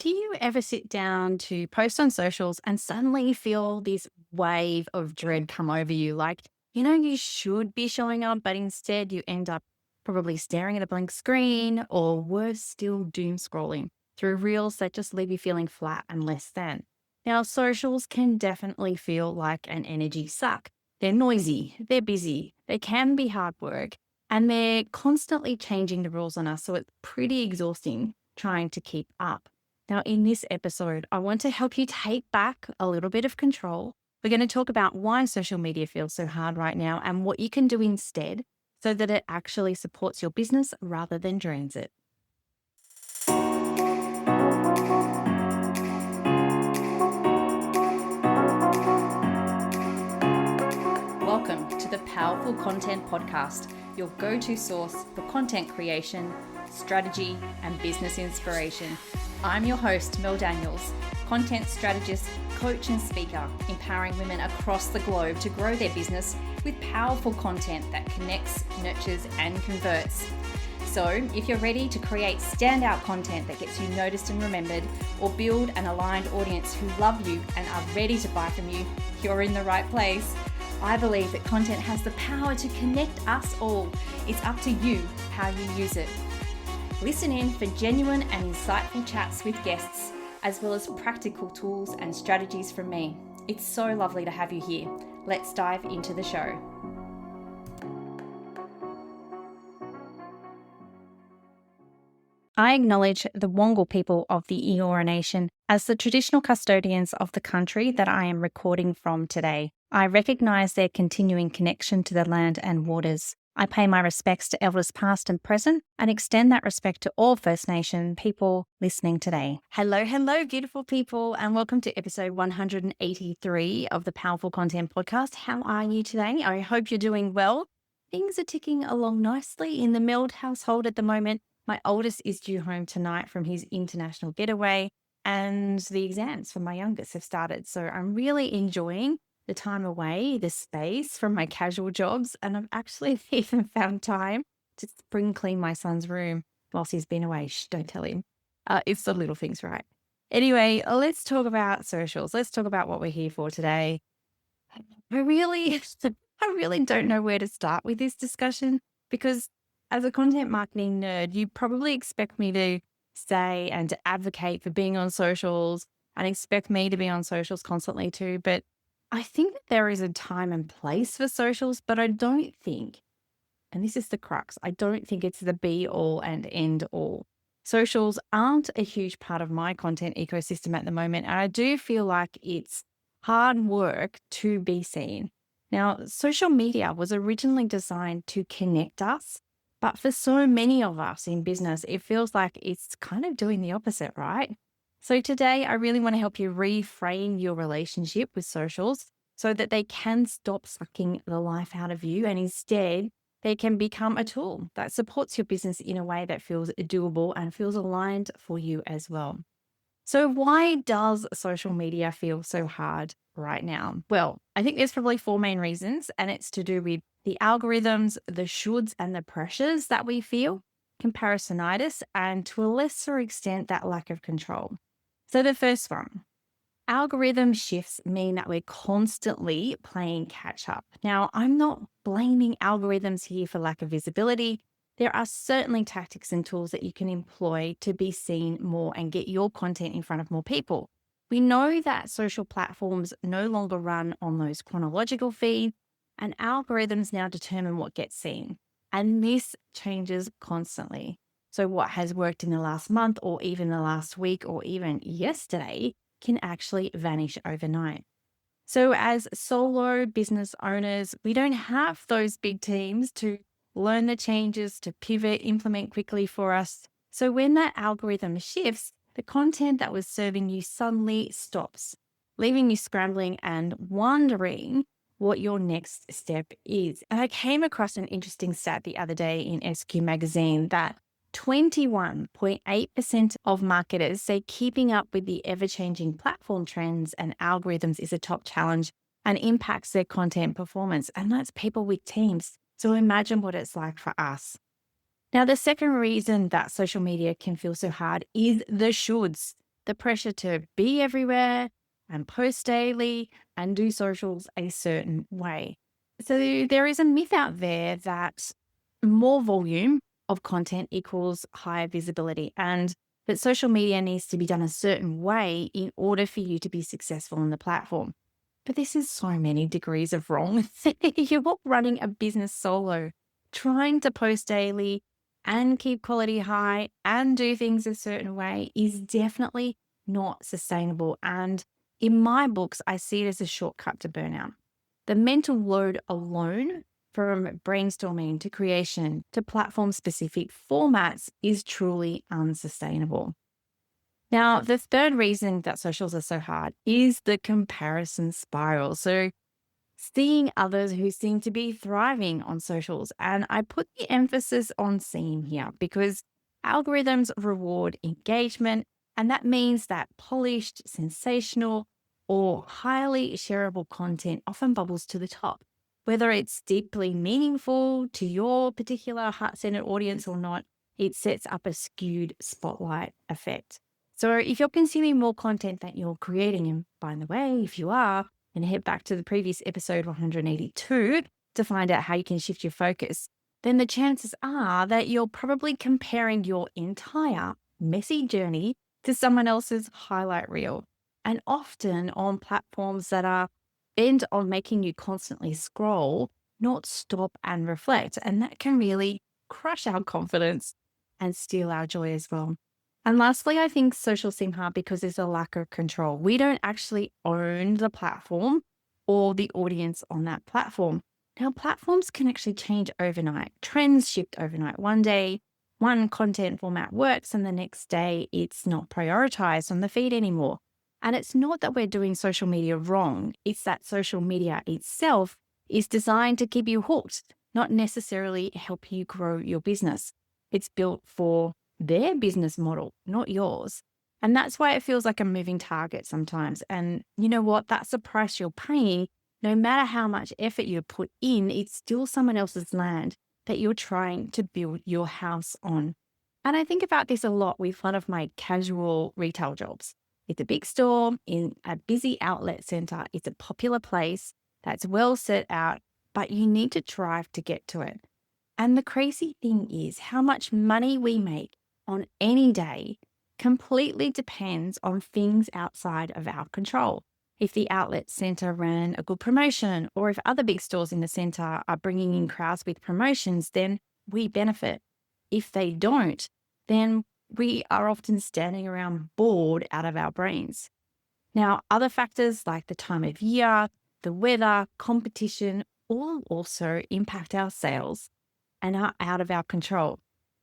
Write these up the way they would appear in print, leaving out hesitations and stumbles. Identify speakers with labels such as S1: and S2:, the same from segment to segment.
S1: Do you ever sit down to post on socials and suddenly feel this wave of dread come over you? Like, you should be showing up, but instead you end up probably staring at a blank screen or worse still, doom scrolling through reels that just leave you feeling flat and less than. Now, socials can definitely feel like an energy suck. They're noisy, they're busy, they can be hard work, and they're constantly changing the rules on us. So it's pretty exhausting trying to keep up. Now, in this episode, I want to help you take back a little bit of control. We're going to talk about why social media feels so hard right now and what you can do instead so that it actually supports your business rather than drains it. Welcome to the Powerful Content Podcast, your go-to source for content creation, strategy, and business inspiration. I'm your host, Mel Daniels, content strategist, coach, and speaker, empowering women across the globe to grow their business with powerful content that connects, nurtures, and converts. So, if you're ready to create standout content that gets you noticed and remembered, or build an aligned audience who love you and are ready to buy from you, you're in the right place. I believe that content has the power to connect us all. It's up to you how you use it. Listen in for genuine and insightful chats with guests, as well as practical tools and strategies from me. It's so lovely to have you here. Let's dive into the show. I acknowledge the Wongal people of the Eora Nation as the traditional custodians of the country that I am recording from today. I recognise their continuing connection to the land and waters. I pay my respects to elders past and present and extend that respect to all First Nation people listening today. Hello, beautiful people, and welcome to episode 183 of the Powerful Content Podcast. How are you today? I hope you're doing well. Things are ticking along nicely in the Meld household at the moment. My oldest is due home tonight from his international getaway, and the exams for my youngest have started. So I'm really enjoying the time away, the space from my casual jobs, and I've actually even found time to spring clean my son's room whilst he's been away. Shh, don't tell him. It's the little things, right? Anyway, let's talk about socials. Let's talk about what we're here for today. I really, I really don't know where to start with this discussion because as a content marketing nerd, you probably expect me to say and to advocate for being on socials and expect me to be on socials constantly too. But I think that there is a time and place for socials, but I don't think, and this is the crux, I don't think it's the be all and end all. Socials aren't a huge part of my content ecosystem at the moment. And I do feel like it's hard work to be seen. Now, social media was originally designed to connect us, but for so many of us in business, it feels like it's kind of doing the opposite, right? So today, I really want to help you reframe your relationship with socials so that they can stop sucking the life out of you and instead they can become a tool that supports your business in a way that feels doable and feels aligned for you as well. So why does social media feel so hard right now? Well, I think there's probably four main reasons, and it's to do with the algorithms, the shoulds and the pressures that we feel, comparisonitis, and to a lesser extent, that lack of control. So the first one, algorithm shifts mean that we're constantly playing catch up. Now, I'm not blaming algorithms here for lack of visibility. There are certainly tactics and tools that you can employ to be seen more and get your content in front of more people. We know that social platforms no longer run on those chronological feeds, and algorithms now determine what gets seen. And this changes constantly. So what has worked in the last month or even the last week or even yesterday can actually vanish overnight. So as solo business owners, we don't have those big teams to learn the changes, to pivot, implement quickly for us. So when that algorithm shifts, the content that was serving you suddenly stops, leaving you scrambling and wondering what your next step is. And I came across an interesting stat the other day in SQ magazine that 21.8% of marketers say keeping up with the ever-changing platform trends and algorithms is a top challenge and impacts their content performance. And that's people with teams. So imagine what it's like for us. Now, the second reason that social media can feel so hard is the shoulds. the pressure to be everywhere and post daily and do socials a certain way. So there is a myth out there that more volume of content equals higher visibility and that social media needs to be done a certain way in order for you to be successful on the platform. But this is so many degrees of wrong. You're running a business solo, trying to post daily and keep quality high and do things a certain way is definitely not sustainable. And in my books, I see it as a shortcut to burnout. The mental load alone, from brainstorming to creation to platform specific formats, is truly unsustainable. Now, the third reason that socials are so hard is the comparison spiral. So, seeing others who seem to be thriving on socials. And I put the emphasis on seeing here because algorithms reward engagement. And that means that polished, sensational, or highly shareable content often bubbles to the top. Whether it's deeply meaningful to your particular heart centered audience or not, it sets up a skewed spotlight effect. So if you're consuming more content that you're creating, and by the way, if you are, and head back to the previous episode 182 to find out how you can shift your focus, then the chances are that you're probably comparing your entire messy journey to someone else's highlight reel. And often on platforms that are bent on making you constantly scroll, not stop and reflect. And that can really crush our confidence and steal our joy as well. And lastly, I think socials seem hard because there's a lack of control. We don't actually own the platform or the audience on that platform. Now, platforms can actually change overnight. Trends shift overnight. One day, one content format works, and the next day, it's not prioritized on the feed anymore. And it's not that we're doing social media wrong. It's that social media itself is designed to keep you hooked, not necessarily help you grow your business. It's built for their business model, not yours. And that's why it feels like a moving target sometimes. And you know what? That's the price you're paying. No matter how much effort you put in, it's still someone else's land that you're trying to build your house on. And I think about this a lot with one of my casual retail jobs. It's a big store in a busy outlet center. It's a popular place that's well set out, but you need to drive to get to it. And the crazy thing is how much money we make on any day completely depends on things outside of our control. If the outlet center ran a good promotion, or if other big stores in the center are bringing in crowds with promotions, then we benefit. If they don't, then we are often standing around bored out of our brains. Now, other factors like the time of year, the weather, competition, all also impact our sales and are out of our control.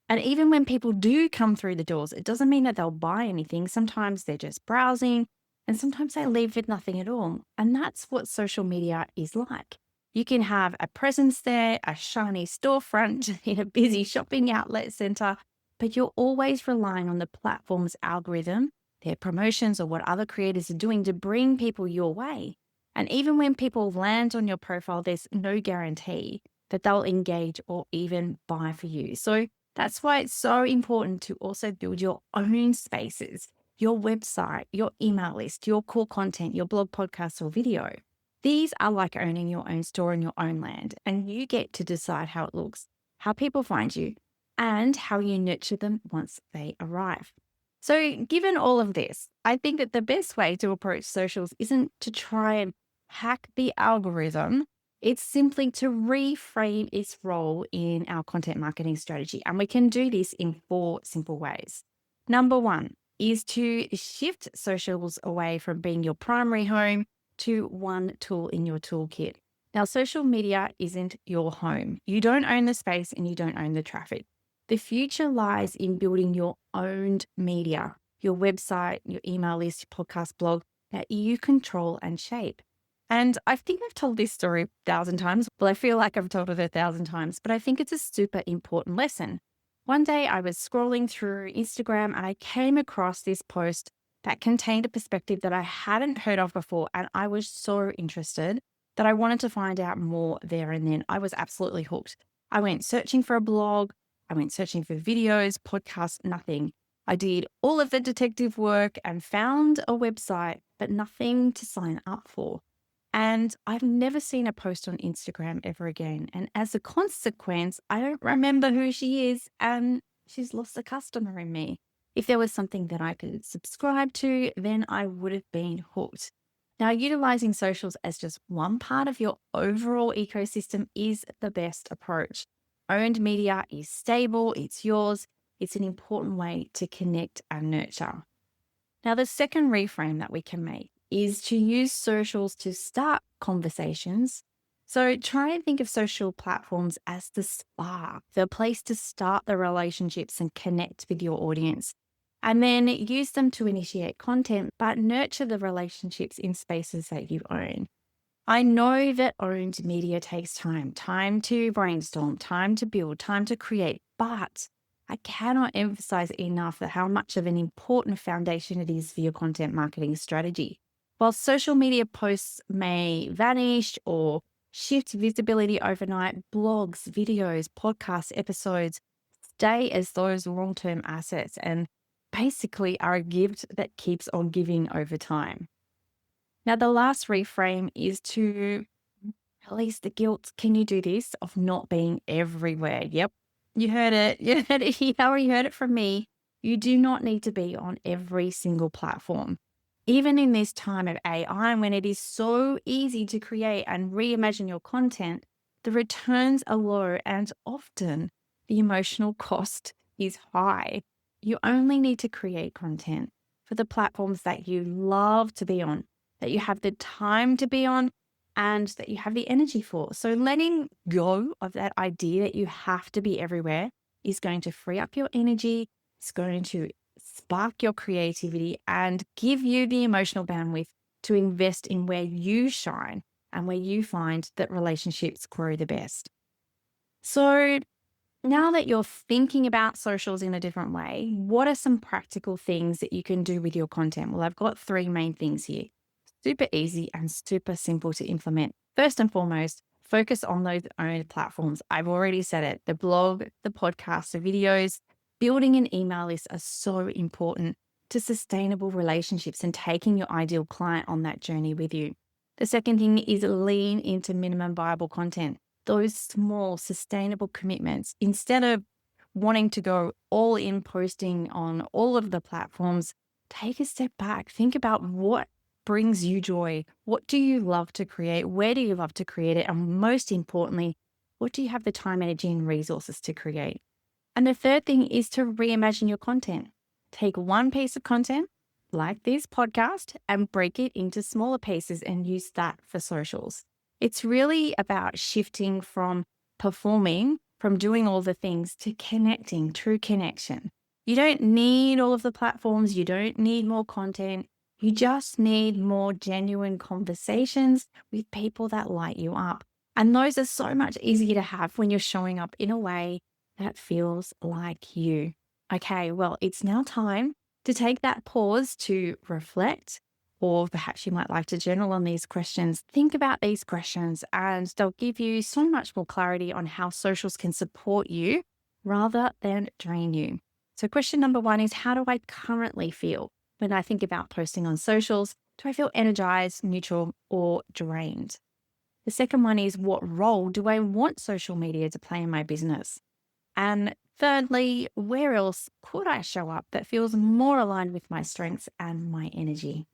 S1: And even when people do come through the doors, it doesn't mean that they'll buy anything. Sometimes they're just browsing and sometimes they leave with nothing at all. And that's what social media is like. You can have a presence there, a shiny storefront in a busy shopping outlet center, but you're always relying on the platform's algorithm, their promotions, or what other creators are doing to bring people your way. And even when people land on your profile, there's no guarantee that they'll engage or even buy for you. So that's why it's so important to also build your own spaces, your website, your email list, your core content, your blog, podcast, or video. These are like owning your own store in your own land, and you get to decide how it looks, how people find you, and how you nurture them once they arrive. So given all of this, I think that the best way to approach socials isn't to try and hack the algorithm. It's simply to reframe its role in our content marketing strategy. And we can do this in 4 simple ways. Number 1 is to shift socials away from being your primary home to one tool in your toolkit. Now, social media isn't your home. You don't own the space and you don't own the traffic. The future lies in building your own media, your website, your email list, your podcast, blog that you control and shape. And I think I've told this story 1,000 times. Well, I feel like I've told it 1,000 times, but I think it's a super important lesson. One day I was scrolling through Instagram and I came across this post that contained a perspective that I hadn't heard of before. And I was so interested that I wanted to find out more there and then. I was absolutely hooked. I went searching for a blog. I went searching for videos, podcasts, nothing. I did all of the detective work and found a website, but nothing to sign up for. And I've never seen a post on Instagram ever again. And as a consequence, I don't remember who she is and she's lost a customer in me. If there was something that I could subscribe to, then I would have been hooked. Now, utilizing socials as just one part of your overall ecosystem is the best approach. Owned media is stable, it's yours, it's an important way to connect and nurture. Now, the second reframe that we can make is to use socials to start conversations. So try and think of social platforms as the spark, the place to start the relationships and connect with your audience. And then use them to initiate content, but nurture the relationships in spaces that you own. I know that owned media takes time to brainstorm, time to build, time to create, but I cannot emphasize enough that how much of an important foundation it is for your content marketing strategy. While social media posts may vanish or shift visibility overnight, blogs, videos, podcast episodes stay as those long-term assets and basically are a gift that keeps on giving over time. Now, the last reframe is to release the guilt. Can you do this of not being everywhere? Yep. You heard it. You heard it. You already heard it from me. You do not need to be on every single platform. Even in this time of AI, when it is so easy to create and reimagine your content, the returns are low and often the emotional cost is high. You only need to create content for the platforms that you love to be on, that you have the time to be on, and that you have the energy for. So letting go of that idea that you have to be everywhere is going to free up your energy. It's going to spark your creativity and give you the emotional bandwidth to invest in where you shine and where you find that relationships grow the best. So now that you're thinking about socials in a different way, what are some practical things that you can do with your content? Well, I've got three main things here. Super easy and super simple to implement. First and foremost, focus on those owned platforms. I've already said it. The blog, the podcast, the videos, building an email list are so important to sustainable relationships and taking your ideal client on that journey with you. The second thing is lean into minimum viable content. Those small, sustainable commitments. Instead of wanting to go all in posting on all of the platforms, take a step back. Think about what brings you joy. What do you love to create? Where do you love to create it? And most importantly, what do you have the time, energy, and resources to create? And the third thing is to reimagine your content. Take one piece of content, like this podcast, and break it into smaller pieces and use that for socials. It's really about shifting from performing, from doing all the things to connecting, true connection. You don't need all of the platforms. You don't need more content. You just need more genuine conversations with people that light you up. And those are so much easier to have when you're showing up in a way that feels like you. Okay, well, it's now time to take that pause to reflect, or perhaps you might like to journal on these questions. Think about these questions and they'll give you so much more clarity on how socials can support you rather than drain you. So question number one is, how do I currently feel when I think about posting on socials? Do I feel energized, neutral, or drained? The second one is, what role do I want social media to play in my business? And thirdly, where else could I show up that feels more aligned with my strengths and my energy?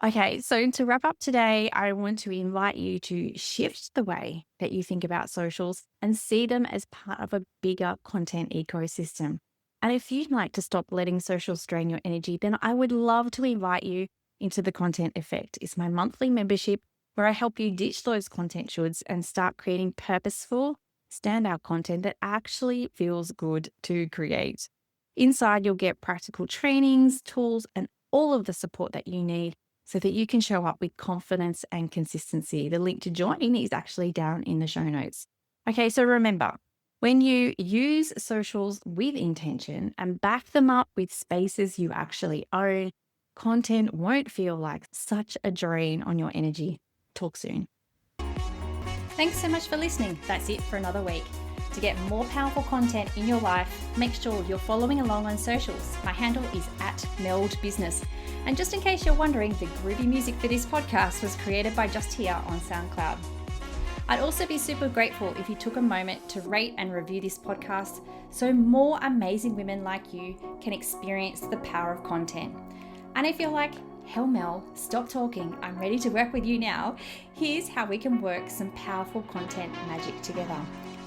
S1: Okay, so to wrap up today, I want to invite you to shift the way that you think about socials and see them as part of a bigger content ecosystem. And if you'd like to stop letting socials drain your energy, then I would love to invite you into the Content Effect. It's my monthly membership where I help you ditch those content shoulds and start creating purposeful, standout content that actually feels good to create. Inside, you'll get practical trainings, tools, and all of the support that you need so that you can show up with confidence and consistency. The link to join is actually down in the show notes. Okay, so remember, when you use socials with intention and back them up with spaces you actually own, content won't feel like such a drain on your energy. Talk soon. Thanks so much for listening. That's it for another week. To get more powerful content in your life, make sure you're following along on socials. My handle is @meldbusiness. And just in case you're wondering, the groovy music for this podcast was created by Just Here on SoundCloud. I'd also be super grateful if you took a moment to rate and review this podcast so more amazing women like you can experience the power of content. And if you're like, hell Mel, stop talking, I'm ready to work with you now, here's how we can work some powerful content magic together.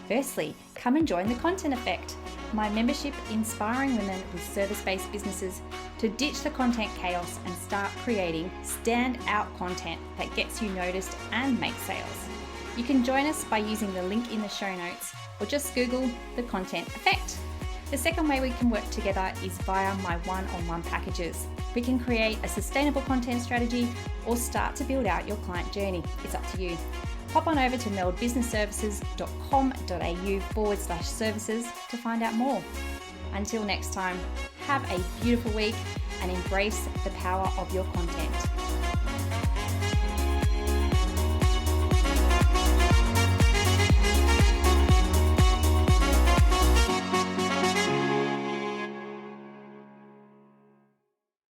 S1: Firstly, come and join the Content Effect, my membership inspiring women with service-based businesses to ditch the content chaos and start creating stand-out content that gets you noticed and makes sales. You can join us by using the link in the show notes or just Google the Content Effect. The second way we can work together is via my one-on-one packages. We can create a sustainable content strategy or start to build out your client journey. It's up to you. Pop on over to meldbusinessservices.com.au/services to find out more. Until next time, have a beautiful week and embrace the power of your content.